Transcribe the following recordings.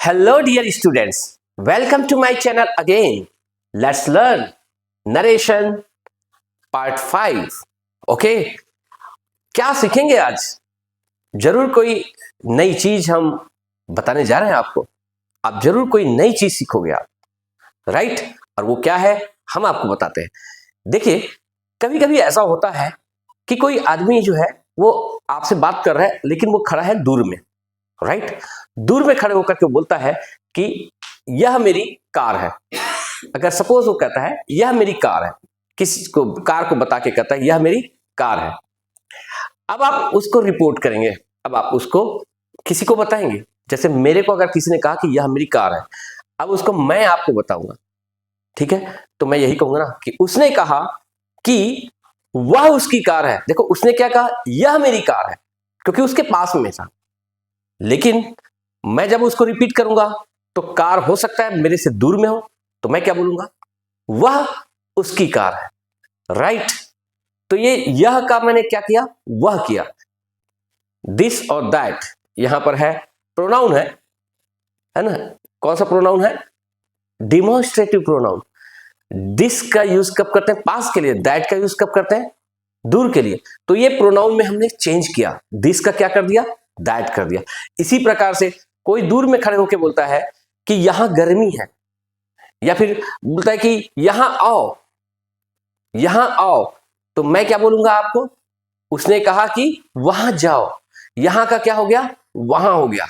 Hello dear students, welcome to my channel again. Let's learn narration part 5. Okay, क्या सीखेंगे आज? जरूर कोई नई चीज हम बताने जा रहे हैं आपको. आप जरूर कोई नई चीज सीखोगे आप, राइट? और वो क्या है हम आपको बताते हैं. देखिए, कभी कभी ऐसा होता है कि कोई आदमी जो है वो आपसे बात कर रहा है लेकिन वो खड़ा है दूर में, राइट? दूर में खड़े होकर के बोलता है कि यह मेरी कार है. अगर सपोज वो कहता है यह मेरी कार है, किसी को कार को बता के कहता है यह मेरी कार है. अब आप उसको रिपोर्ट करेंगे, अब आप उसको किसी को बताएंगे. जैसे मेरे को अगर किसी ने कहा कि यह मेरी कार है, अब उसको मैं आपको बताऊंगा, ठीक है? तो मैं यही कहूंगा ना कि उसने कहा कि वह उसकी कार है. देखो, उसने क्या कहा? यह मेरी कार है, क्योंकि उसके पास में था. लेकिन मैं जब उसको रिपीट करूंगा तो कार हो सकता है मेरे से दूर में हो, तो मैं क्या बोलूंगा? वह उसकी कार है, राइट? तो ये यह का मैंने क्या किया? वह किया. दिस और दैट यहां पर है, प्रोनाउन है ना? कौन सा प्रोनाउन है? Demonstrative pronoun. दिस का यूज कब करते हैं? पास के लिए. दैट का यूज कब करते हैं? दूर के लिए. तो ये प्रोनाउन में हमने चेंज किया. दिस का क्या कर दिया? दैट कर दिया. इसी प्रकार से कोई दूर में खड़े होकर बोलता है कि यहां गर्मी है, या फिर बोलता है कि यहां आओ, यहां आओ, तो मैं क्या बोलूंगा आपको? उसने कहा कि वहां जाओ. यहां का क्या हो गया? वहां हो गया.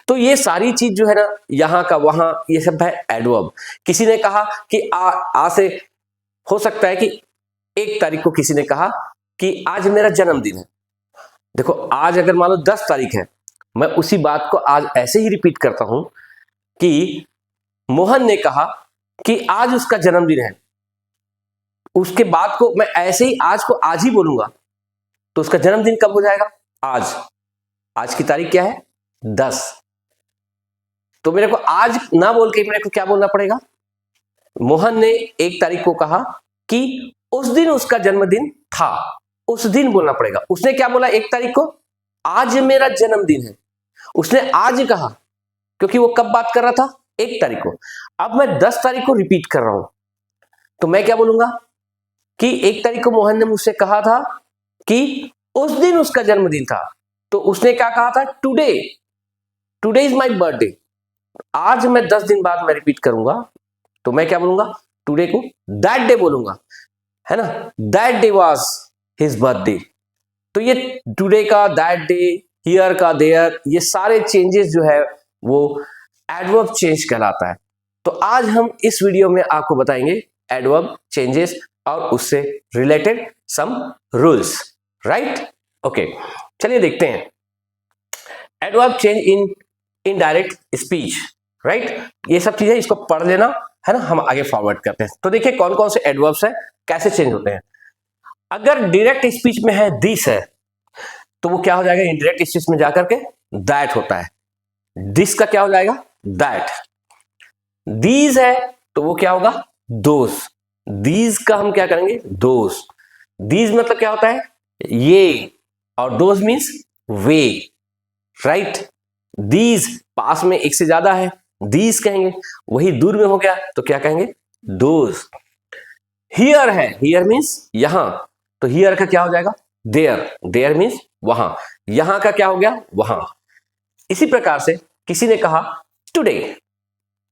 तो ये सारी चीज जो है ना, यहां का वहां, ये सब है एडवर्ब. किसी ने कहा कि आ से हो सकता है कि 1 तारीख को किसी ने कहा कि आज मेरा जन्मदिन है. देखो, आज अगर मान लो 10 तारीख है, मैं उसी बात को आज ऐसे ही रिपीट करता हूं कि मोहन ने कहा कि आज उसका जन्मदिन है. उसके बाद को मैं ऐसे ही आज को आज ही बोलूंगा, तो उसका जन्मदिन कब हो जाएगा? आज. आज की तारीख क्या है? 10. तो मेरे को आज ना बोल के मेरे को क्या बोलना पड़ेगा? मोहन ने 1 तारीख को कहा कि उस दिन उसका जन्मदिन था. उस दिन बोलना पड़ेगा. उसने क्या बोला 1 तारीख को? आज मेरा जन्मदिन है. उसने आज कहा, क्योंकि वो कब बात कर रहा था? 1 तारीख को. अब मैं 10 तारीख को रिपीट कर रहा हूं, तो मैं क्या बोलूंगा कि 1 तारीख को मोहन ने मुझसे कहा था कि उस दिन उसका जन्मदिन था. तो उसने क्या कहा था? Today. Today is my birthday. आज मैं 10 दिन बाद मैं रिपीट करूंगा, तो मैं क्या बोलूंगा? टुडे को दैट डे बोलूंगा, है ना? That day was his birthday. तो ये टुडे का, दैट डे, हियर का, देयर, ये सारे चेंजेस जो है वो एडवर्ब चेंज कहलाता है. तो आज हम इस वीडियो में आपको बताएंगे एडवर्ब चेंजेस और उससे related some rules, right? Okay, चलिए देखते हैं. Adverb change in indirect speech, right? ये सब चीजें इसको पढ़ लेना, है ना? हम आगे फॉरवर्ड करते हैं. तो देखिए कौन कौन से एडवर्ब्स हैं, कैसे चेंज होते हैं. अगर डायरेक्ट स्पीच में है दिस है, तो वो क्या हो जाएगा? इनडायरेक्ट स्पीच में जाकर के दैट होता है. दिस का क्या हो जाएगा? दैट. दीज है तो वो क्या होगा? दोस. दीज का हम क्या करेंगे? दोस. दीज मतलब क्या होता है? ये. और दोस मीन्स वे, राइट? दीज पास में एक से ज्यादा है, दीज कहेंगे. वही दूर में हो गया तो क्या कहेंगे? दोस. हियर है, हियर मीन्स यहां, तो हियर का क्या हो जाएगा? देयर. देयर मीन्स वहां. यहां का क्या हो गया? वहां. इसी प्रकार से किसी ने कहा टुडे.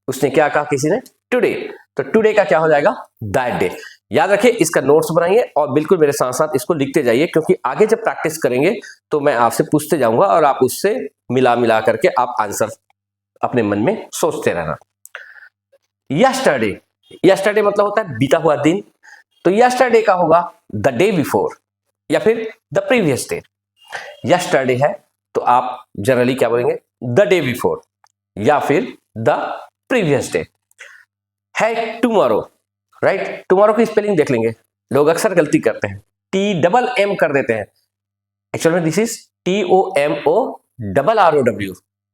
उसने क्या कहा? किसी ने टुडे, तो टुडे का क्या हो जाएगा? That day. याद रखिए, इसका नोट्स बनाइए और बिल्कुल मेरे साथ साथ इसको लिखते जाइए, क्योंकि आगे जब प्रैक्टिस करेंगे तो मैं आपसे पूछते जाऊंगा और आप उससे मिला मिला करके आप आंसर अपने मन में सोचते रहना. यस्टरडे. यस्टरडे मतलब होता है बीता हुआ दिन. तो यस्टरडे का होगा द डे बिफोर या फिर द प्रीवियस डे. यस्टरडे है तो आप जनरली क्या बोलेंगे? द डे बिफोर या फिर द प्रीवियस डे. है टुमारो, राइट? टुमारो की स्पेलिंग देख लेंगे. लोग अक्सर गलती करते हैं, TMM कर देते हैं. एक्चुअली में this is TOMORROW,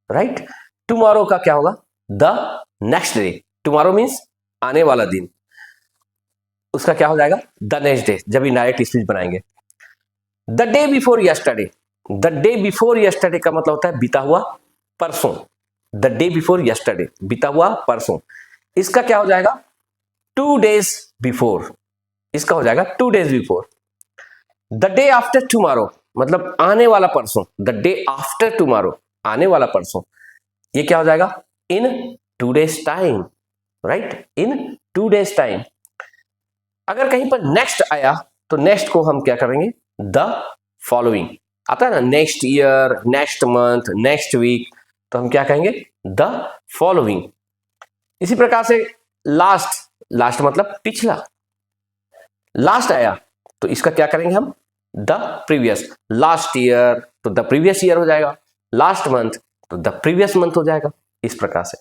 right? Tomorrow का क्या होगा? The next day. Tomorrow means आने वाला दिन. उसका क्या हो जाएगा? द नेक्स्ट डे, जब इनडायरेक्ट स्पीच बनाएंगे. The day before yesterday. The day before yesterday का मतलब होता है बीता हुआ परसों. द डे बिफोर यस्टरडे, बीता हुआ परसों, इसका क्या हो जाएगा 2 days बिफोर, इसका हो जाएगा 2 days before. The day after tomorrow मतलब आने वाला परसों, द डे आफ्टर टुमारो आने वाला परसों, ये क्या हो जाएगा इन 2 days टाइम, राइट, इन 2 days टाइम। अगर कहीं पर नेक्स्ट आया तो नेक्स्ट को हम क्या करेंगे द फॉलोइंग, आता है ना next year, next month, next week, तो हम क्या कहेंगे द फॉलोइंग। इसी प्रकार से लास्ट, लास्ट मतलब पिछला, लास्ट आया तो इसका क्या करेंगे हम द प्रीवियस, लास्ट ईयर तो द प्रीवियस ईयर हो जाएगा, लास्ट मंथ तो द प्रीवियस मंथ हो जाएगा, इस प्रकार से।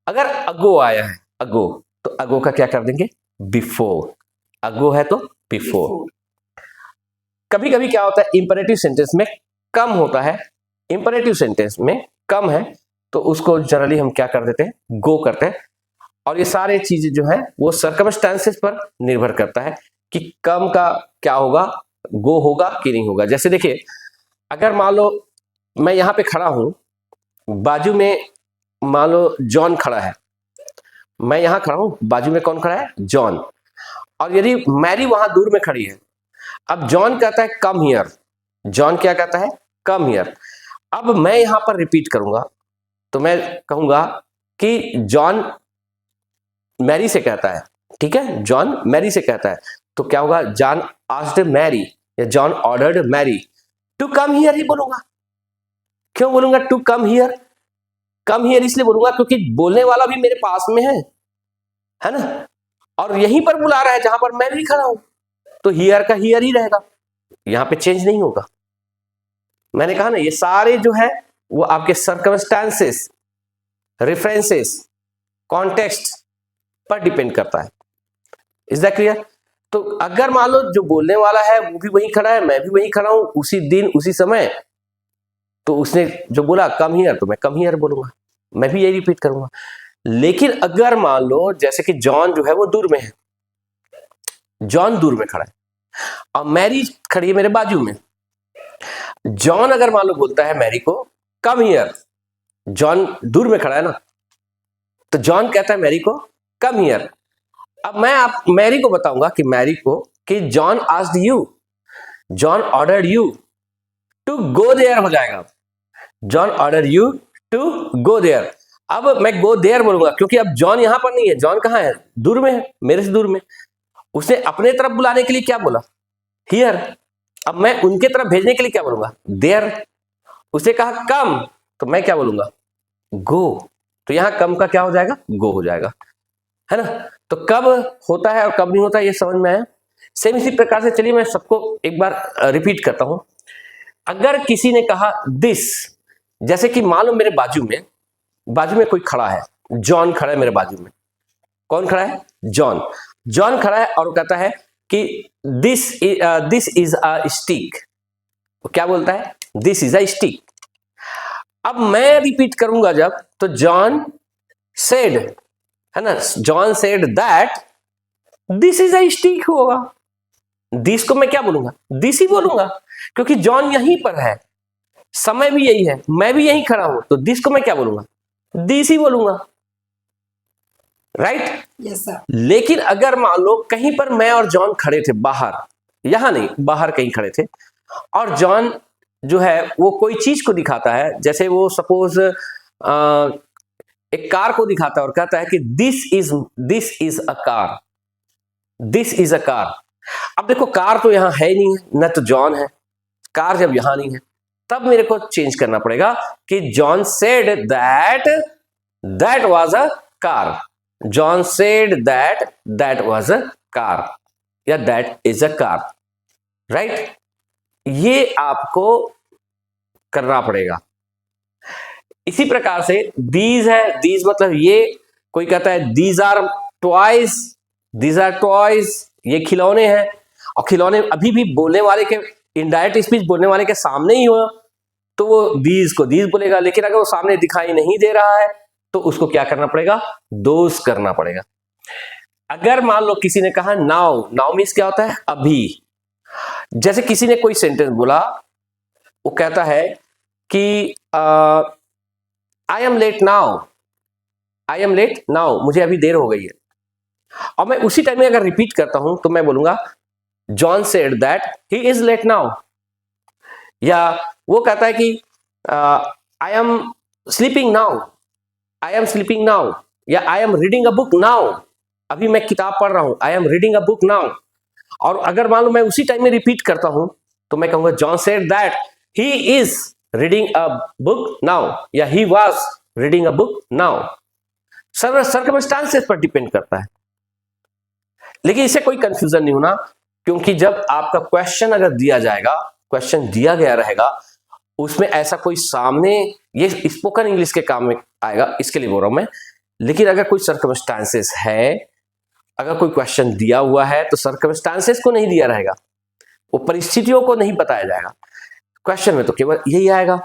अगर अगो आया है, अगो, तो अगो का क्या कर देंगे बिफोर, अगो है तो बिफोर। कभी कभी क्या होता है इंपरेटिव सेंटेंस में कम होता है, इंपरेटिव सेंटेंस में कम है तो उसको जनरली हम क्या कर देते हैं गो करते हैं, और ये सारे चीजें जो है वो सर्कमस्टेंसेस पर निर्भर करता है कि कम का क्या होगा, गो होगा कि नहीं होगा। जैसे देखिए अगर मान लो मैं यहां पे खड़ा हूं, बाजू में मान लो जॉन खड़ा है, मैं यहां खड़ा हूं, बाजू में कौन खड़ा है जॉन, और यदि मैरी वहां दूर में खड़ी है, अब जॉन कहता है कम हियर, जॉन क्या कहता है कम हियर, अब मैं यहां पर रिपीट करूंगा तो मैं कहूंगा कि जॉन मैरी से कहता है, ठीक है, जॉन मैरी से कहता है, तो क्या होगा जॉन आस्क्ड मैरी या John ordered Mary to come here ही बोलूंगा। क्यों बोलूंगा to come here, come here इसलिए बोलूंगा क्योंकि बोलने वाला भी मेरे पास में है ना, और यहीं पर बुला रहा है जहां पर मैं भी खड़ा हूं, तो हियर का हियर ही रहेगा, यहां पे चेंज नहीं होगा। मैंने कहा ना ये सारे जो है वो आपके सर्कमस्टेंसेस, रेफरेंसेस, कॉन्टेक्स्ट पर डिपेंड करता है। Is that clear? तो अगर मान लो जो बोलने वाला है वो भी वहीं खड़ा है, मैं भी वहीं खड़ा हूं उसी दिन उसी समय, तो उसने जो बोला कम हियर तो मैं कम हियर बोलूंगा, मैं भी यही रिपीट करूंगा। लेकिन अगर मान लो जैसे कि जॉन जो है वो दूर में है, जॉन दूर में खड़ा है और मैरी खड़ी है मेरे बाजू में, जॉन अगर मान लो बोलता है मैरी को कम हियर, जॉन दूर में खड़ा है ना, तो जॉन कहता है मैरी को कम हियर। अब मैं आप मैरी को बताऊंगा कि मैरी को कि John asked you, John ordered you to go there हो जाएगा, John order you to go there. अब मैं गो देयर बोलूंगा क्योंकि अब जॉन यहां पर नहीं है, जॉन कहां है दूर में है, मेरे से दूर में, उसने अपने तरफ बुलाने के लिए क्या बोला हियर, अब मैं उनके तरफ भेजने के लिए क्या बोलूंगा देयर, उसे कहा कम तो मैं क्या बोलूंगा गो, तो यहां कम का क्या हो जाएगा गो हो जाएगा, है ना। तो कब होता है और कब नहीं होता ये समझ में आया। सेम इसी प्रकार से चलिए मैं सबको एक बार रिपीट करता हूं। अगर किसी ने कहा दिस, जैसे कि मान लो मेरे बाजू में कोई खड़ा है, जॉन खड़ा है मेरे बाजू में, कौन खड़ा है जॉन, जॉन खड़ा है और वो कहता है कि दिस इज अ स्टिक, क्या बोलता है दिस इज अ स्टिक। अब मैं रिपीट करूंगा जब, तो जॉन सेड, है ना, John said that this is a stick होगा, दिस को मैं क्या बोलूंगा दिस ही बोलूंगा क्योंकि जॉन यहीं पर है, समय भी यही है, मैं भी यहीं खड़ा हूं, तो दिस को मैं क्या बोलूंगा दिस ही बोलूंगा, राइट। Yes sir. लेकिन अगर मान लो कहीं पर मैं और जॉन खड़े थे बाहर, यहां नहीं बाहर कहीं खड़े थे, और जॉन जो है वो कोई चीज को दिखाता है, जैसे वो सपोज एक कार को दिखाता है और कहता है कि this is a car, this is a car. अब देखो कार तो यहां है ही नहीं है, न तो जॉन है, कार जब यहां नहीं है तब मेरे को चेंज करना पड़ेगा कि John said that was a car, John said that was a car, या that is a car, right. ये आपको करना पड़ेगा। इसी प्रकार से दीज है, दीज मतलब ये, कोई कहता है these are toys, these are toys, ये खिलौने हैं, और खिलौने अभी भी बोलने वाले के इनडायरेक्ट स्पीच बोलने वाले के सामने ही हो तो वो दीज को दीज बोलेगा, लेकिन अगर वो सामने दिखाई नहीं दे रहा है तो उसको क्या करना पड़ेगा दोज करना पड़ेगा। अगर मान लो किसी ने कहा नाउ, नाउ मीन्स क्या होता है अभी, जैसे किसी ने कोई सेंटेंस बोला, वो कहता है कि I am late now, I am late now, मुझे अभी देर हो गई है। और मैं उसी टाइम में अगर रिपीट करता हूं तो मैं बोलूंगा John said that he is late now. या वो कहता है कि I am sleeping now, I am sleeping now, या I am reading a book now, अभी मैं किताब पढ़ रहा हूं, I am reading a book now. और अगर मान लो मैं उसी टाइम में रिपीट करता हूं तो मैं कहूंगा John said that he is reading a book now, या he was reading a book now. Circumstances पर डिपेंड करता है, लेकिन इससे कोई कंफ्यूजन नहीं होना, क्योंकि जब आपका क्वेश्चन अगर दिया जाएगा, क्वेश्चन दिया गया रहेगा, उसमें ऐसा कोई सामने, ये स्पोकन इंग्लिश के काम में आएगा इसके लिए बोल रहा हूं मैं। लेकिन अगर कोई सर्कमस्टांसेस है, अगर कोई क्वेश्चन दिया हुआ है तो सर्कमस्टांसेस को नहीं दिया रहेगा, वो परिस्थितियों को नहीं बताया जाएगा। क्वेश्चन में तो केवल यही आएगा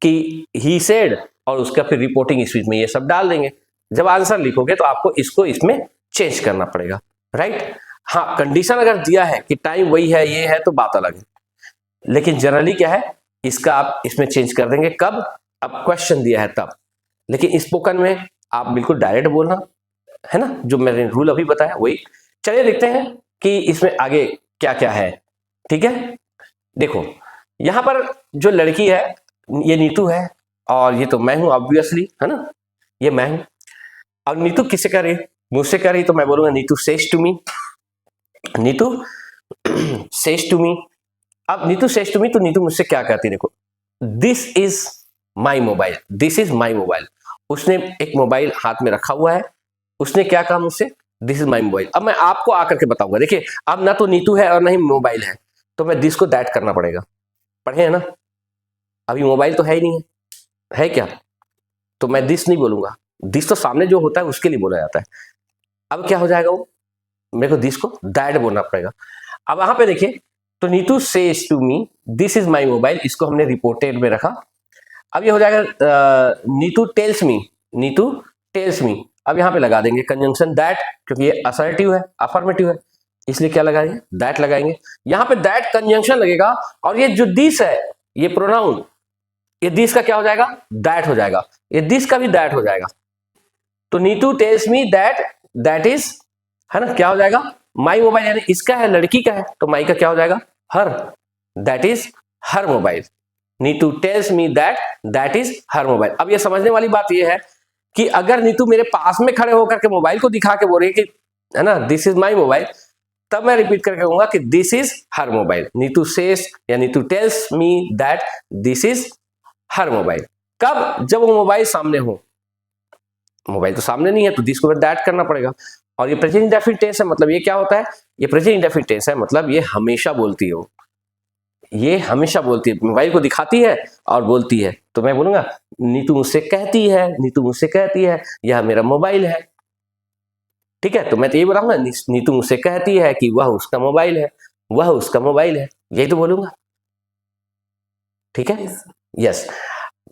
कि ही सेड, और उसका फिर रिपोर्टिंग स्पीच में ये सब डाल देंगे। जब आंसर लिखोगे तो आपको इसको इसमें चेंज करना पड़ेगा, राइट। हाँ, कंडीशन अगर दिया है कि टाइम वही है, ये है, तो बात अलग है, लेकिन जनरली क्या है, इसका आप इसमें चेंज कर देंगे कब, अब क्वेश्चन दिया है तब। लेकिन स्पोकन में आप बिल्कुल डायरेक्ट बोलना है ना, जो मैंने रूल अभी बताया वही। चलिए देखते हैं कि इसमें आगे क्या क्या है। ठीक है, देखो यहां पर जो लड़की है ये नीतू है, और ये तो मैं हूं ऑब्वियसली, है ना, ये मैं हूं। और नीतू किससे कर रही है, मुझसे कर रही, तो मैं बोलूंगा Neetu says to me, Neetu says to me. अब नीतू सेज टू मी, तो नीतू मुझसे क्या कहती है, देखो, this is my mobile, this is my mobile. उसने एक मोबाइल हाथ में रखा हुआ है, उसने क्या कहा मुझसे, दिस इज माई मोबाइल। अब मैं आपको आकर के बताऊंगा, देखिए अब ना तो नीतू है और ना ही मोबाइल है, तो मैं दिस को दैट करना पड़ेगा, पढ़े है ना, अभी मोबाइल तो है ही नहीं है क्या, तो मैं दिस नहीं बोलूंगा, दिस तो सामने जो होता है उसके लिए बोला जाता है। अब क्या हो जाएगा, वो मेरे को दिस को दैट बोलना पड़ेगा। अब वहां पे देखिए, तो Neetu says to me this is my mobile, इसको हमने रिपोर्टेड में रखा। अब ये हो जाएगा Neetu tells me, Neetu tells me. अब यहाँ पे लगा देंगे कंजंक्शन दैट, क्योंकि ये असर्टिव है, अफर्मेटिव है, इसलिए क्या लगाएंगे, दैट लगाएंगे। यहाँ पे दैट कंजंक्शन लगेगा, और ये जो दिस है, ये प्रोनाउन, ये दिस का क्या हो जाएगा, दैट हो जाएगा, ये दिस का भी दैट हो जाएगा। तो Neetu tells me that, that is, है ना, क्या हो जाएगा, माई मोबाइल, यानी इसका है, लड़की का है, तो माई का क्या हो जाएगा, her, that is her mobile. Neetu tells me that, that is her mobile. अब ये समझने वाली बात ये है कि अगर नीतू मेरे पास में खड़े होकर के मोबाइल को दिखा के बोल रही है कि, है ना, दिस इज माई मोबाइल, तब मैं रिपीट करके कहूंगा कि this is her mobile. Neetu says या Neetu tells me that this is her mobile. कब, जब वो मोबाइल सामने हो, मोबाइल तो सामने नहीं है, तो दिस को दैट करना पड़ेगा। और ये प्रेजेंट इंडेफिनिट टेंस है, मतलब ये क्या होता है, ये प्रेजेंट इंडेफिनिट टेंस है, मतलब ये हमेशा बोलती है, ये हमेशा बोलती है, मोबाइल को दिखाती है और बोलती है। तो मैं बोलूंगा नीतू मुझसे कहती है, नीतू मुझसे कहती है, यह मेरा मोबाइल है। ठीक है, तो मैं तो ये बोलूंगा नीतू मुझसे कहती है कि वह उसका मोबाइल है, वह उसका मोबाइल है, यही तो बोलूंगा। ठीक है, यस।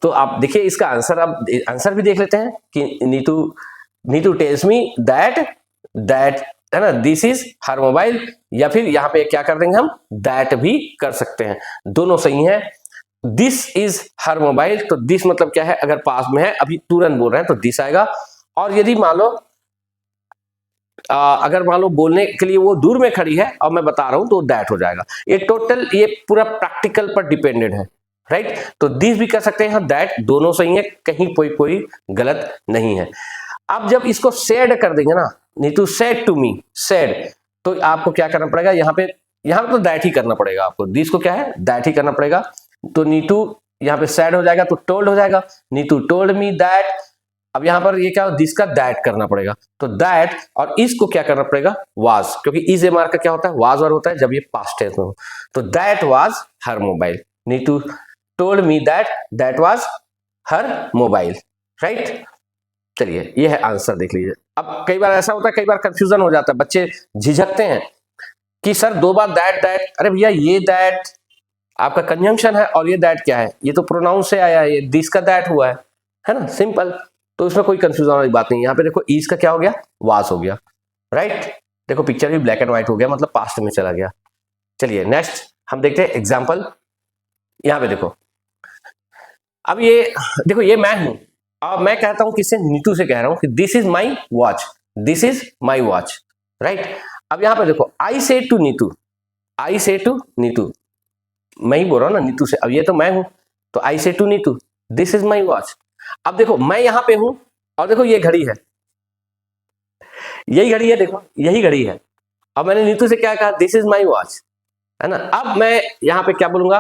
तो आप देखिए इसका आंसर, आप आंसर भी देख लेते हैं कि Neetu, Neetu tells me that, that, है ना, दिस इज हर मोबाइल, या फिर यहाँ पे क्या कर देंगे हम, दैट भी कर सकते हैं, दोनों सही है। दिस इज हर मोबाइल, तो दिस मतलब क्या है, अगर पास में है, अभी तुरंत बोल रहे हैं, तो दिस आएगा। और यदि मान लो अगर मान लो बोलने के लिए वो दूर में खड़ी है और मैं बता रहा हूं, तो दैट हो जाएगा। ये टोटल, ये पूरा प्रैक्टिकल पर डिपेंडेड है, राइट। तो दिस भी कर सकते हैं, दैट, दोनों सही है, कहीं कोई गलत नहीं है। अब जब इसको सेड कर देंगे ना, Neetu said to me, said, तो आपको क्या करना पड़ेगा, यहाँ तो दैट ही करना पड़ेगा आपको, दिस को क्या है, दैट ही करना पड़ेगा। तो नीतू यहाँ पे सैड हो जाएगा, तो टोल्ड हो जाएगा, नीतू टोल्ड मी दैट। अब यहाँ पर ये क्या, दिस का दैट करना पड़ेगा, तो दैट, और इसको क्या करना पड़ेगा, वाज, क्योंकि इज ए मार्क का क्या होता है, वाज और होता है जब ये पास्ट टेंस में हो। तो that was her mobile, Neetu told me that, that was her mobile, right. चलिए ये है आंसर, देख लीजिए। अब कई बार ऐसा होता है, कई बार कंफ्यूजन हो जाता है, बच्चे झिझकते हैं कि सर दो बार दैट दैट, अरे भैया ये दैट आपका कंजंक्शन है, और ये दैट क्या है, ये तो प्रोनाउन से आया है, ये दिस का दैट हुआ है ना, सिंपल। तो इसमें कोई कंफ्यूजन वाली बात नहीं। यहाँ पे देखो ईज का क्या हो गया, वाज हो गया, राइट। देखो पिक्चर भी ब्लैक एंड व्हाइट हो गया, मतलब पास्ट में चला गया। चलिए नेक्स्ट हम देखते हैं एग्जाम्पल। यहाँ पे देखो, अब ये देखो, ये मैं हूं अब मैं कहता हूं किससे, नीतू से कह रहा हूं कि this is my watch, this is my watch, right. अब यहां पर देखो, आई say to Neetu, I say to Neetu, मैं ही बोल रहा हूं ना नीतू से, अब ये तो मैं हूं, तो I say to Neetu this is my watch. अब देखो मैं यहां पे हूं और देखो ये घड़ी है, यही घड़ी है, देखो यही घड़ी है। अब मैंने नीतू से क्या कहा, दिस इज माई वॉच, है ना। अब मैं यहां पे क्या बोलूंगा,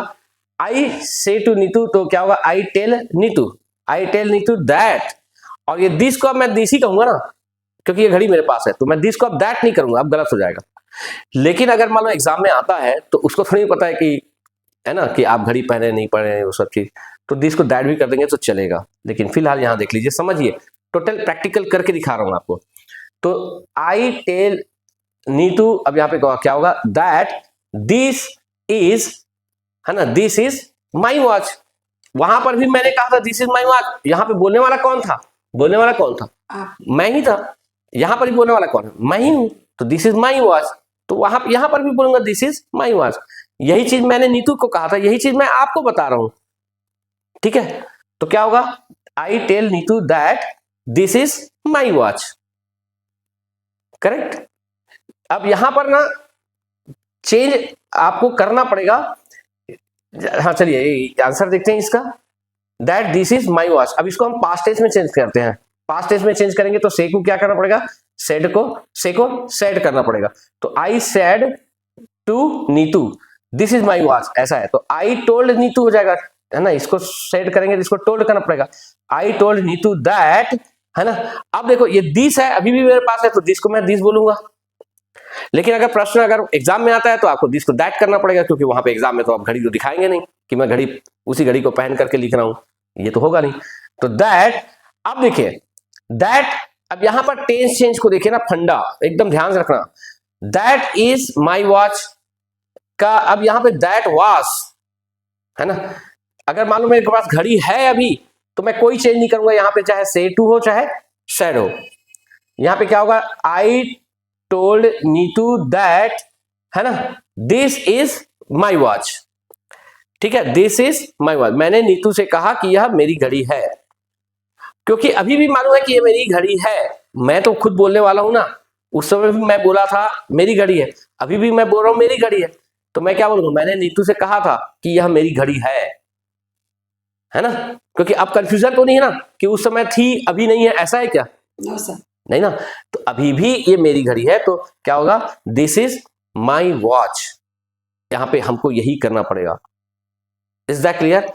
आई से टू नीतू, तो क्या होगा, I tell Neetu, I tell Neetu that, और ये दिस को अब मैं दिस ही कहूंगा ना, क्योंकि ये घड़ी मेरे पास है, तो मैं दिस को अब दैट नहीं करूंगा, अब गलत हो जाएगा। लेकिन अगर मान लो एग्जाम में आता है तो उसको थोड़ी पता है कि, है ना, कि आप घड़ी पहने नहीं पहने वो सब चीज, तो दिस को दैट भी कर देंगे तो चलेगा। लेकिन फिलहाल यहां देख लीजिए, समझिए, टोटल प्रैक्टिकल करके दिखा रहा हूं आपको। तो आई टेल नीतू, अब यहाँ पे क्या होगा, दैट दिस इज, है ना, दिस इज माई वॉच। वहां पर भी मैंने कहा था दिस इज माई वॉच, यहाँ पे बोलने वाला कौन था, बोलने वाला कौन था, मैं ही था। यहां पर भी बोलने वाला कौन है, मैं ही हूं, तो दिस इज माई वॉच, तो वहां यहां पर भी बोलूंगा दिस इज माई वॉच। यही चीज मैंने नीतू को कहा था, यही चीज मैं आपको बता रहा हूं, ठीक है। तो क्या होगा, I tell Neetu that this is my watch, correct. अब यहां पर ना चेंज आपको करना पड़ेगा। हाँ चलिए आंसर देखते हैं इसका, that this is my watch. अब इसको हम पास्ट टेंस में चेंज करते हैं, पास्ट टेंस में चेंज करेंगे तो से को क्या करना पड़ेगा, सेड को, से को सेड करना पड़ेगा। तो I said to Neetu this is my watch, ऐसा है, तो आई टोल्ड नीतू हो जाएगा, है ना। इसको सेड करेंगे तो इसको टोल्ड करना पड़ेगा, आई टोल्ड नीतू दैट, है ना। अब देखो ये दिस है, अभी भी मेरे पास है, तो दिस को मैं दिस बोलूंगा। लेकिन अगर प्रश्न अगर एग्जाम में आता है तो आपको दिस को दैट करना पड़ेगा, क्योंकि वहां पे एग्जाम में तो आप घड़ी तो दिखाएंगे नहीं कि मैं घड़ी, उसी घड़ी को पहन करके लिख रहा हूं, ये तो होगा नहीं। तो दैट, अब देखिए दैट, अब यहां पर टेंस चेंज को देखिए ना, फंडा एकदम ध्यान से रखना, दैट इज माई वॉच का, अब यहां पे दैट वाज, है ना। अगर मान लो मेरे पास घड़ी है अभी, तो मैं कोई चेंज नहीं करूंगा यहां पे, चाहे से टू हो चाहे सेड हो। यहां पे क्या होगा, आई टोल्ड नीतू दैट, है ना, दिस इज माई वॉच, ठीक है, दिस इज माई वॉच। मैंने नीतू से कहा कि यह मेरी घड़ी है, क्योंकि अभी भी मालूम है कि ये मेरी घड़ी है, मैं तो खुद बोलने वाला हूं ना। उस समय भी मैं बोला था मेरी घड़ी है, अभी भी मैं बोल रहा हूं मेरी घड़ी है, तो मैं क्या बोलूंगा, मैंने नीतू से कहा था कि यह मेरी घड़ी है ना। क्योंकि अब कंफ्यूजन तो नहीं है ना कि उस समय थी अभी नहीं है, ऐसा है क्या, नो सर, नहीं ना। तो अभी भी ये मेरी घड़ी है, तो क्या होगा, दिस इज माई वॉच, यहां पे हमको यही करना पड़ेगा। Is that clear?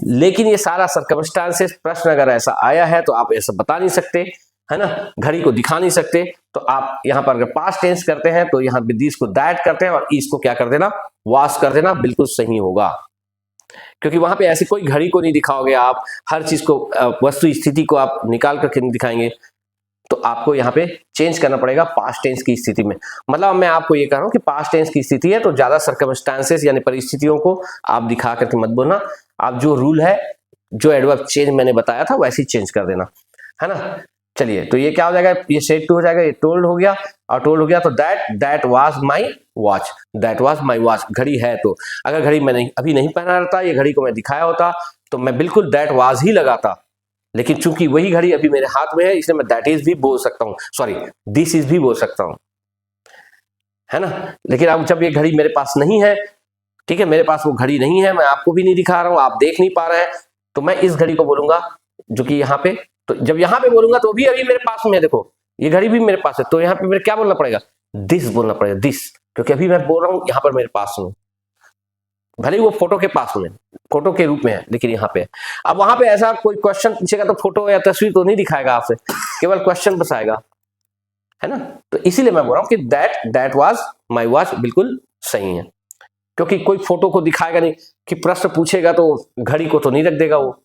लेकिन ये सारा सर्कमस्टांसेस, प्रश्न अगर ऐसा आया है तो आप ऐसा बता नहीं सकते, है ना, घड़ी को दिखा नहीं सकते, तो आप यहां पर अगर पास्ट टेंस करते हैं तो यहां दिस को दैट करते हैं और इसको क्या कर देना, वॉश कर देना, बिल्कुल सही होगा। क्योंकि वहां पे ऐसी कोई घड़ी को नहीं दिखाओगे आप, हर चीज को, वस्तु स्थिति को आप निकाल करके नहीं दिखाएंगे, तो आपको यहाँ पे चेंज करना पड़ेगा पास्ट टेंस की स्थिति में। मतलब मैं आपको ये कह रहा हूं कि पास्ट टेंस की स्थिति है तो ज्यादा सर्कमस्टांसेस यानी परिस्थितियों को आप दिखा करके मत बोलना, आप जो रूल है, जो एडवर्ब चेंज मैंने बताया था वैसे ही चेंज कर देना, है ना। चलिए, तो ये क्या हो जाएगा, ये सेड टू हो जाएगा, ये टोल्ड हो गया, और टोल्ड हो गया तो that was my watch, that was my watch, घड़ी है। तो अगर घड़ी मैंने अभी नहीं पहना रहता, ये घड़ी को मैं दिखाया होता, तो मैं बिल्कुल दैट वाज ही लगाता, लेकिन चूंकि वही घड़ी अभी मेरे हाथ में है, इसलिए मैं दैट इज भी बोल सकता हूं, सॉरी दिस इज भी बोल सकता हूं, है ना। लेकिन अब जब ये घड़ी मेरे पास नहीं है, ठीक है, मेरे पास वो घड़ी नहीं है, मैं आपको भी नहीं दिखा रहा हूं, आप देख नहीं पा रहे हैं, तो मैं इस घड़ी को बोलूंगा जो कि यहाँ पे, तो जब यहाँ पे बोलूंगा तो भी अभी मेरे पास में, देखो ये घड़ी भी मेरे पास है, तो यहाँ पे मेरे क्या बोलना पड़ेगा, दिस बोलना पड़ेगा, दिस, क्योंकि अभी मैं बोल रहा हूँ यहाँ पर मेरे पास में, भले वो फोटो के पास में, फोटो के रूप में है, लेकिन यहाँ पे। अब वहां पे ऐसा कोई क्वेश्चन पूछेगा तो फोटो या तस्वीर तो नहीं दिखाएगा आपसे, केवल क्वेश्चन बताएगा, है ना। तो इसीलिए मैं बोल रहा हूँ कि दैट वाज माई वॉच बिल्कुल सही है, क्योंकि कोई फोटो को दिखाएगा नहीं, कि प्रश्न पूछेगा तो घड़ी को तो नहीं रख देगा वो,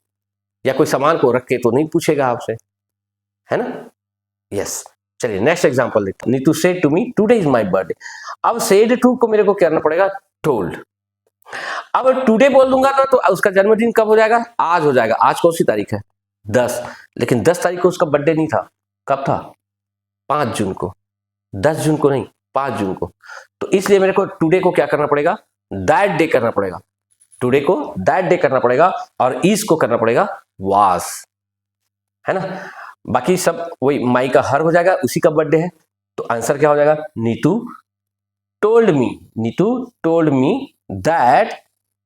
या कोई सामान को रख के तो नहीं पूछेगा आपसे, है ना। यस, चलिए नेक्स्ट एग्जांपल देखते हैं। Neetu said to me today is my birthday. अब सेड टू को मेरे को करना पड़ेगा टोल्ड। अब टुडे बोल दूंगा तो उसका जन्मदिन कब हो जाएगा, आज हो जाएगा। आज कौन सी तारीख है, 10, लेकिन 10 तारीख को उसका बर्थडे नहीं था, कब था, 5 जून को, 10 जून को नहीं, 5 जून को। तो इसलिए मेरे को टुडे को क्या करना पड़ेगा, दैट डे करना पड़ेगा, टुडे को दैट डे करना पड़ेगा, और इज को करना पड़ेगा वाज, है ना। बाकी सब वही माई का हर हो जाएगा, उसी का बर्थडे है, तो आंसर क्या हो जाएगा, Neetu told me that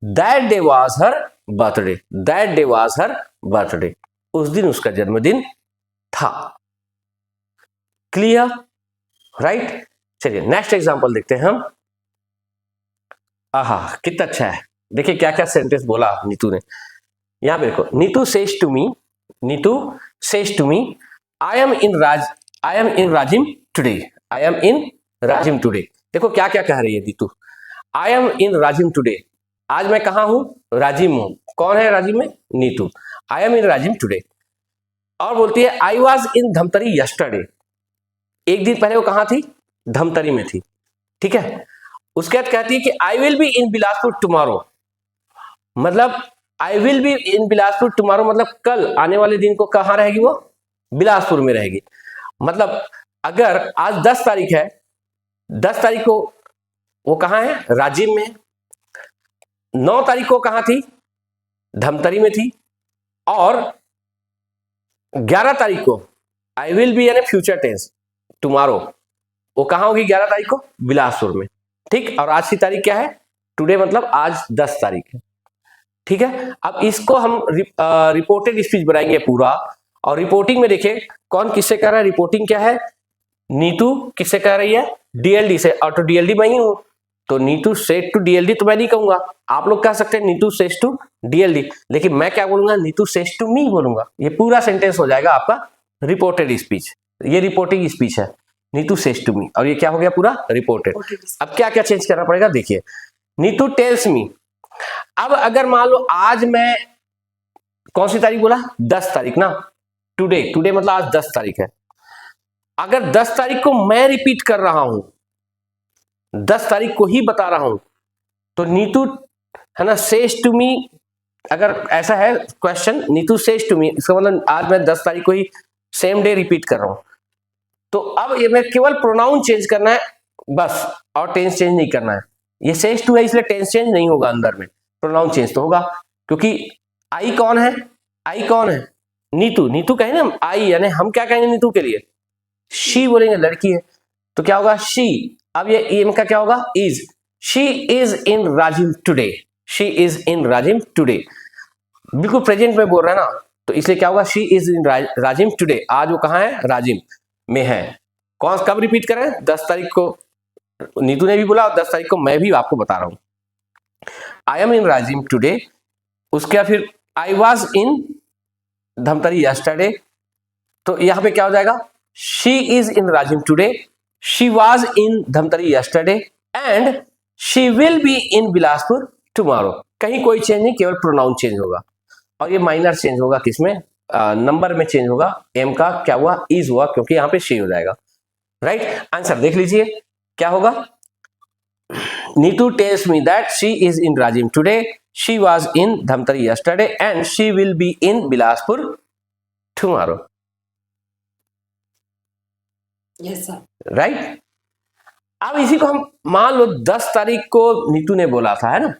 that day was her birthday, that day was her birthday, उस दिन उसका जन्मदिन था। Clear, right. चलिए नेक्स्ट एग्जांपल देखते हैं हम। आहा कितना अच्छा है, देखिए क्या क्या सेंटेंस बोला नीतू ने। यहां पे देखो, Neetu says to me I am in Rajim today, I am in Rajim today. देखो क्या क्या कह रही है Neetu, I am in Rajim today, आज मैं कहा हूं, राजिम हूं। कौन है राजिम में, Neetu. I am in Rajim today. और बोलती है I was in Dhamtari yesterday, एक दिन पहले वो कहां थी, धमतरी में थी, ठीक है। उसके बाद कहती है कि I will be in Bilaspur tomorrow, मतलब I will be in Bilaspur tomorrow मतलब कल आने वाले दिन को कहां रहेगी वो, बिलासपुर में रहेगी। मतलब अगर आज 10 तारीख है, 10 तारीख को वो कहां है, राजिम में। 9 तारीख को कहां थी, धमतरी में थी। और 11 तारीख को आई विल बी यानी फ्यूचर टेंस टुमारो, वो कहां होगी 11 तारीख को, बिलासपुर में, ठीक। और आज की तारीख क्या है, टुडे मतलब आज 10 तारीख है, ठीक है। अब इसको हम रिपोर्टेड स्पीच बनाएंगे पूरा। और रिपोर्टिंग में देखिए कौन किससे कर रहा है, रिपोर्टिंग क्या है, नीतू किससे कर रही है, डीएलडी से। और तो डीएलडी मैं ही हूं, तो नीतू सेड टू डीएलडी तो मैं नहीं कहूंगा, आप लोग कह सकते हैं नीतू सेज टू डीएलडी, लेकिन मैं क्या बोलूंगा, नीतू सेज टू मी बोलूंगा। ये पूरा सेंटेंस हो जाएगा आपका रिपोर्टेड स्पीच, ये रिपोर्टिंग स्पीच है, नीतू सेज टू मी, और ये क्या हो गया पूरा रिपोर्टेड। अब क्या क्या चेंज करना पड़ेगा, देखिए नीतू टेल्स मी। अब अगर मान लो आज मैं कौन सी तारीख बोला, 10 तारीख ना, टुडे मतलब आज 10 तारीख है। अगर 10 तारीख को मैं रिपीट कर रहा हूं, 10 तारीख को ही बता रहा हूं, तो नीतू है ना सेज टू मी। अगर ऐसा है question, Neetu says to me, इसका मतलब आज मैं 10 तारीख को ही सेम डे रिपीट कर रहा हूं। तो अब ये मैं केवल प्रोनाउन चेंज करना है बस, और टेंस चेंज नहीं करना है। ये सेज टू है इसलिए टेंस चेंज नहीं होगा, अंदर में प्रोनाउन चेंज तो होगा, क्योंकि आई कौन है, आई कौन है, नीतू। नीतू कहेंगे ना आई, यानी हम क्या कहेंगे नीतू के लिए, शी बोलेंगे, लड़की है, तो क्या होगा शी। अब ये एम का क्या होगा, is. She is in Rajim today, she is in Rajim today, बिल्कुल प्रेजेंट में बोल रहा है ना, तो इसलिए क्या होगा, she is in Rajim today, आज वो कहां है, राजिम में है। कौन कब रिपीट करें, 10 तारीख को नीतू ने भी बोला, और 10 तारीख को मैं भी आपको बता रहा हूं, I am in Rajim today. उसके बाद फिर I was in Dhamtari yesterday, तो यहां पे क्या हो जाएगा, she is in Rajim today, she was in Dhamtari yesterday, and she will be in Bilaspur tomorrow. कहीं कोई चेंज नहीं, केवल प्रोनाउन चेंज होगा, और ये माइनर चेंज होगा किसमें, नंबर में चेंज होगा। एम का क्या हुआ, इज हुआ, क्योंकि यहां पे शी हो जाएगा, राइट। आंसर देख लीजिए क्या होगा, Neetu tells me that she is in Rajim today, she was in Dhamtari yesterday, and she will be in Bilaspur tomorrow. Yes sir, right. अब इसी को हम मान लो 10 तारीख को नीतू ने बोला था, है ना,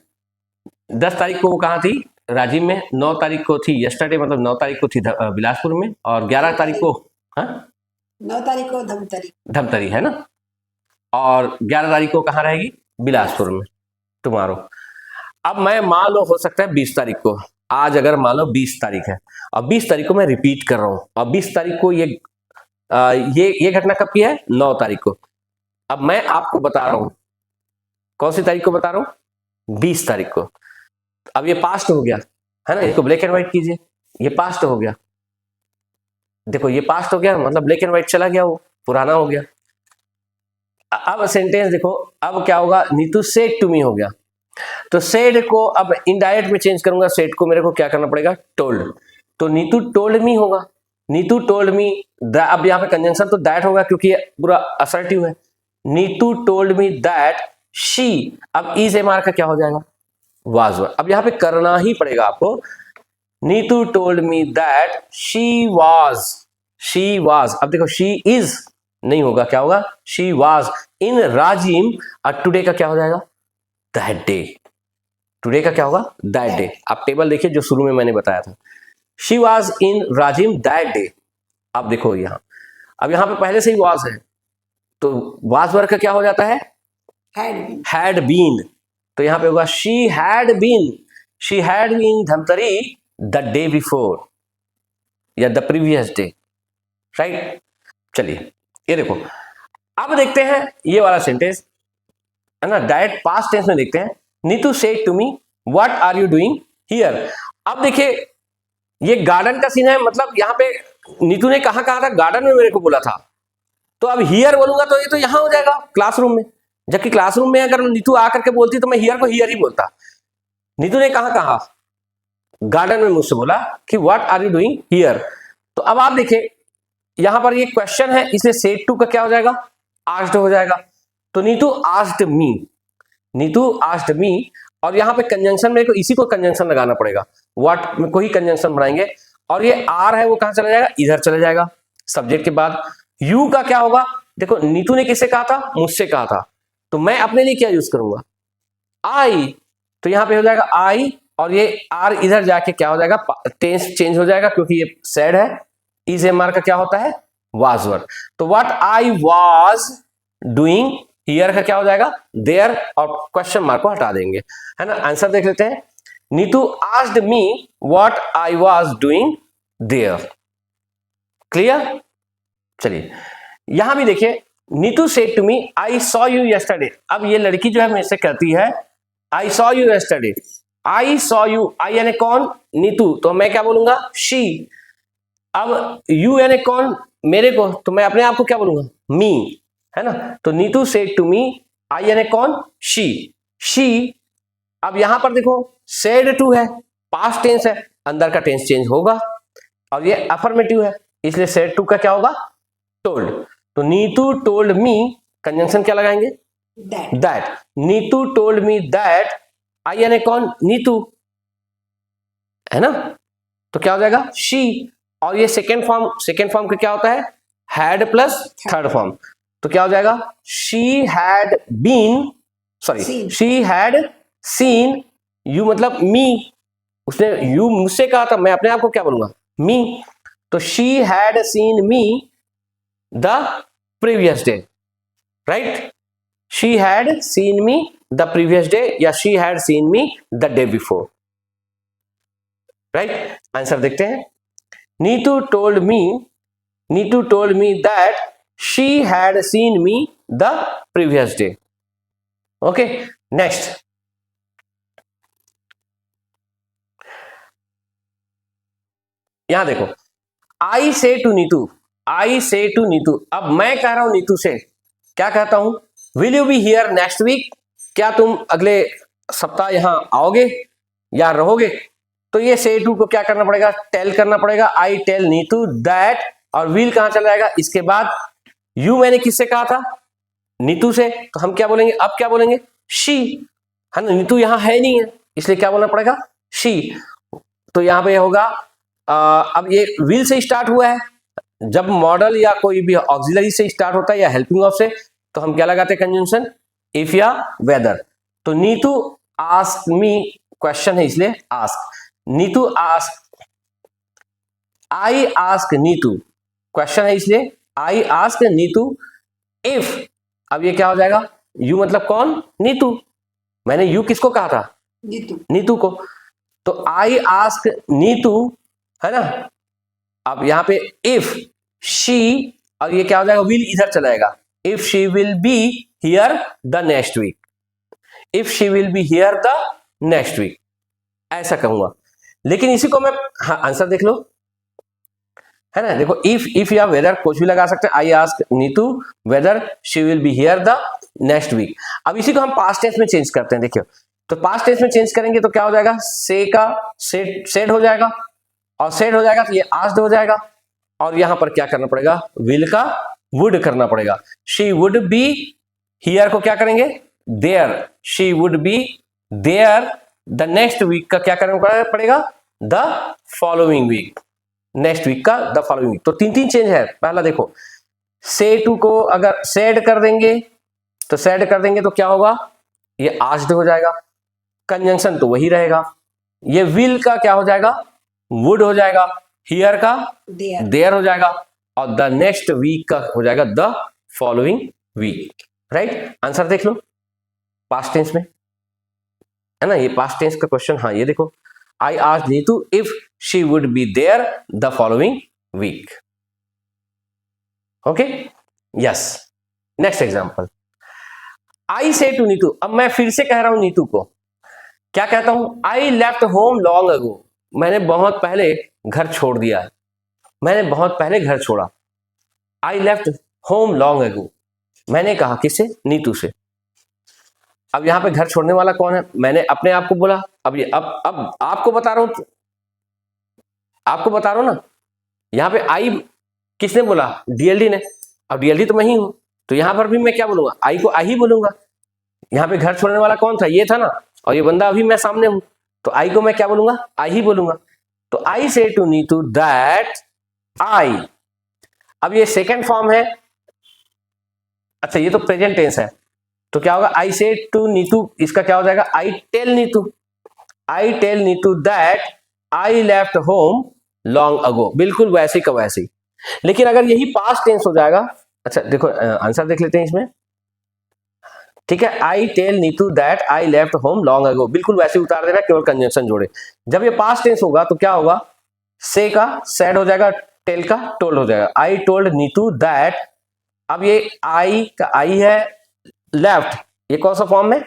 10 तारीख को वो कहाँ थी, राजिम में। 9 तारीख को थी यस्टरडे, मतलब 9 तारीख को थी बिलासपुर में, और 11 तारीख को, हाँ 9 तारीख को धमतरी है ना, और 11 तारीख को कहाँ रहेगी, बिलासपुर में टुमारो। अब मैं मान लो हो सकता है 20 तारीख को, आज अगर मान लो 20 तारीख है, और 20 तारीख को मैं रिपीट कर रहा हूं, और 20 तारीख को ये घटना कब की है, 9 तारीख को। अब मैं आपको बता रहा हूं, कौन सी तारीख को बता रहा हूं, 20 तारीख को। अब ये पास्ट हो गया है ना, इसको ब्लैक एंड व्हाइट कीजिए, ये पास्ट हो गया, देखो ये पास्ट हो गया, मतलब ब्लैक एंड व्हाइट चला गया, वो पुराना हो गया। अब सेंटेंस देखो, अब क्या होगा, नीतू सेड टू मी हो गया, तो सेड को अब इनडायरेक्ट में चेंज करूंगा, सेड को मेरे को क्या करना पड़ेगा, टोल्ड, तो नीतू टोल्ड मी होगा, नीतू टोल्ड मी। अब यहाँ पे कंजंक्शन तो दैट होगा, क्योंकि ये पूरा असर्टिव है। Neetu told me that she, अब इज एम आर का क्या हो जाएगा, वाज। अब यहाँ पे करना ही पड़ेगा आपको, Neetu told me that she was. अब देखो शी इज नहीं होगा, क्या होगा, शी वाज इन राजिम, और टुडे का क्या हो जाएगा, दैट डे। टुडे का क्या होगा, दैट डे। आप टेबल देखिए जो शुरू में मैंने बताया था, she was in Rajim that day. अब देखो यहाँ, अब यहाँ पे पहले से ही वॉज है, तो वॉज वर्ग का क्या हो जाता है? Had been. तो यहाँ पे होगा she had been Dhamtari the day before या द प्रीवियस डे, राइट। चलिए ये देखो, अब देखते हैं ये वाला सेंटेंस है ना, डायरेक्ट पास्ट टेंस में देखते हैं। Neetu said to me what are you doing here. अब देखिए ये गार्डन का सीन है, मतलब यहाँ पे नीतू ने कहा था? गार्डन में मेरे को बोला था। तो अब हियर बोलूंगा तो ये तो यहां हो जाएगा क्लासरूम में, जबकि क्लासरूम में अगर नीतू आकर के बोलती तो मैं हियर को हियर ही बोलता। नीतू ने कहा गार्डन में मुझसे बोला कि what are you doing here. तो अब आप देखिए यहां पर ये क्वेश्चन है, इसलिए सेड टू का क्या हो जाएगा? आस्क्ड हो जाएगा। तो नीतू आस्क्ड मी, और यहां पे कंजंक्शन में इसी को कंजंक्शन लगाना पड़ेगा, व्हाट में कोई कंजंक्शन बनाएंगे, और ये आर है वो कहां चला जाएगा? इधर चला जाएगा सब्जेक्ट के बाद। यू का क्या होगा? देखो नीतू ने किससे कहा था? मुझसे कहा था, तो मैं अपने लिए क्या यूज करूंगा? आई। तो यहां पे हो जाएगा आई, और ये आर इधर जाके क्या हो जाएगा? टेंस चेंज हो जाएगा, क्योंकि ये सैड है। इज एम आर का क्या होता है? Was verb. तो what I was doing here का क्या हो जाएगा? देयर, और क्वेश्चन मार्क को हटा देंगे, है ना। आंसर देख लेते हैं। Neetu asked me what I was doing there. Clear? चलिए यहां भी देखिए, Neetu said to me I saw you yesterday. अब ये लड़की जो है मेरे से कहती है I saw you yesterday. I saw you, I यानी कौन? नीतू, तो मैं क्या बोलूंगा? शी। अब यू यानी कौन? मेरे को, तो मैं अपने आप को क्या बोलूंगा? मी, है ना। तो नीतू सेड टू मी, आई यानी कौन? शी। अब यहां पर देखो सेड टू है, पास्ट टेंस है, अंदर का टेंस चेंज होगा, और ये अफर्मेटिव है, इसलिए सेड टू का क्या होगा? टोल्ड। तो नीतू टोल्ड मी, कंजंक्शन क्या लगाएंगे? That. Neetu told me that, I यानी कौन? नीतू, है ना। तो क्या हो जाएगा? शी। और ये सेकेंड फॉर्म का क्या होता है? Had plus third form. तो क्या हो जाएगा? She had been, sorry she had seen you, मतलब मी। उसने यू मुझसे कहा था, मैं अपने आप को क्या बोलूंगा? मी। तो she had seen me the previous day, right. She had seen me the previous day, या she had seen me the day before, right. Answer देखते हैं। Neetu told me that she had seen me the previous day. Okay, next. यहां देखो, आई say to Neetu. अब मैं कह रहा हूं नीतू से, क्या कहता हूं? Will you be here next week? क्या तुम अगले सप्ताह यहां आओगे या रहोगे? तो ये से टू को क्या करना पड़ेगा? टेल करना पड़ेगा। आई टेल नीतू दैट, और विल कहां चला जाएगा? इसके बाद। यू मैंने किससे कहा था? नीतू से, तो हम क्या बोलेंगे? अब क्या बोलेंगे? शी, है ना। नीतू यहां है नहीं है, इसलिए क्या बोलना पड़ेगा? शी। तो यहां पे होगा अब ये विल से स्टार्ट हुआ है, जब मॉडल या कोई भी ऑक्सिलरी से स्टार्ट होता है या हेल्पिंग ऑफ से, तो हम क्या लगाते हैं? कंजंक्शन, इफ या वेदर। तो नीतू आस्क मी, क्वेश्चन है इसलिए आस्क। नीतू आस्क, आई आस्क नीतू, क्वेश्चन है इसलिए आई आस्क नीतू इफ। अब ये क्या हो जाएगा? यू मतलब कौन? नीतू। मैंने यू किसको कहा था? नीतू को। तो आई आस्क नीतू, है ना। अब यहां पे इफ शी, और ये क्या हो जाएगा? विल इधर चलाएगा। If she will be here the next week, if she will be here the next week, ऐसा कहूंगा। लेकिन इसी को मैं, हाँ आंसर देख लो, है ना। देखो इफ या वेदर कुछ भी लगा सकते हैं। I ask Neetu whether she will be here the next week. अब इसी को हम पास्ट टेंस में चेंज करते हैं। देखियो, तो पास्ट टेंस में चेंज करेंगे तो क्या हो जाएगा? से का सेड हो जाएगा, और सेड हो जाएगा तो ये आस्क्ड हो जाएगा, और यहां पर क्या करना पड़ेगा? विल का वुड करना पड़ेगा। शी वुड बी हियर को क्या करेंगे? There. She would be there the next week का क्या करना पड़ेगा? The following week, next week का द फॉलोइंग वीक। तो तीन चेंज है। पहला देखो, से टू को अगर सेड कर देंगे तो क्या होगा? ये आस्क्ड हो जाएगा, कंजंक्शन तो वही रहेगा। ये विल का क्या हो जाएगा? वुड हो जाएगा, हियर का देयर, देयर हो जाएगा, और द नेक्स्ट वीक का हो जाएगा the following week. Right, answer देख लो पास्ट टेंस में, है ना, ये पास्ट टेंस का क्वेश्चन। हाँ ये देखो, I asked Neetu if she would be there the following week. Okay, yes. Next example, I say to Neetu, अब मैं फिर से कह रहा हूं नीतू को, क्या कहता हूं, आई लेफ्ट होम लॉन्ग अगो, मैंने बहुत पहले घर छोड़ दिया है, मैंने बहुत पहले घर छोड़ा। आई लेफ्ट होम लॉन्ग अगो, मैंने कहा किसे, नीतू से। अब यहां पे घर छोड़ने वाला कौन है, मैंने अपने आप को बोला। अब ये अब आपको बता रहा हूं, आपको बता रहा हूं ना, यहां पे आई किसने बोला, डीएलडी ने। अब डीएलडी तो मैं ही हूं, तो यहां पर भी मैं क्या बोलूंगा, आई को आई ही बोलूंगा। यहाँ पे घर छोड़ने वाला कौन था, ये था ना, और ये बंदा अभी मैं सामने हूं, तो आई को मैं क्या बोलूंगा, आई ही बोलूंगा। तो I say to Neetu that आई, अब ये सेकेंड फॉर्म है, अच्छा ये तो प्रेजेंट टेंस है, तो क्या होगा, आई से टू नीतू, इसका क्या हो जाएगा, I tell Neetu, I tell Neetu that I left home long ago, बिल्कुल वैसे का वैसे ही। लेकिन अगर यही पास्ट टेंस हो जाएगा, अच्छा देखो आंसर देख लेते हैं इसमें, ठीक है, I tell Neetu that I left home long ago, बिल्कुल वैसे उतार देना, केवल कंजंक्शन जोड़े। जब ये पास्ट टेंस होगा तो क्या होगा, से का सैड हो जाएगा, टेल का टोल्ड हो जाएगा। आई टोल्ड नीतू दैट, अब ये आई का आई है, लेफ्ट ये कौन सा फॉर्म है,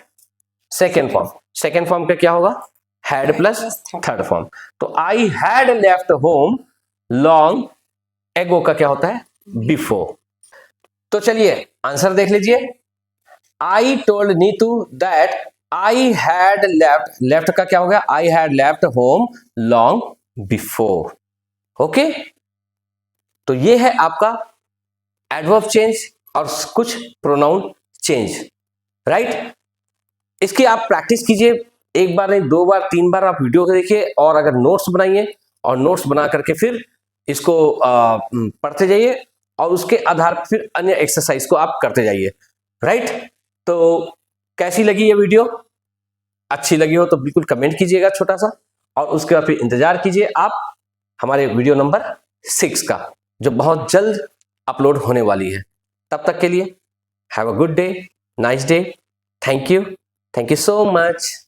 सेकेंड फॉर्म, सेकेंड फॉर्म का क्या होगा, हैड प्लस थर्ड फॉर्म। तो I had left home long ago का क्या होता है, बिफोर। तो चलिए आंसर देख लीजिए, I told Neetu that I had left, left का क्या हो गया, आई had left home long before. Okay, तो ये है आपका एडवर्ब चेंज और कुछ प्रोनाउन चेंज। राइट, इसकी आप प्रैक्टिस कीजिए, एक बार नहीं, दो बार, तीन बार आप वीडियो को देखिए, और अगर नोट्स बनाइए, और नोट्स बना करके फिर इसको पढ़ते जाइए, और उसके आधार पर फिर अन्य एक्सरसाइज को आप करते जाइए। राइट, तो कैसी लगी ये वीडियो, अच्छी लगी हो तो बिल्कुल कमेंट कीजिएगा छोटा सा, और उसके बाद फिर इंतजार कीजिए आप हमारे वीडियो नंबर 6 का, जो बहुत जल्द अपलोड होने वाली है। तब तक के लिए have a good day, nice day, thank you so much.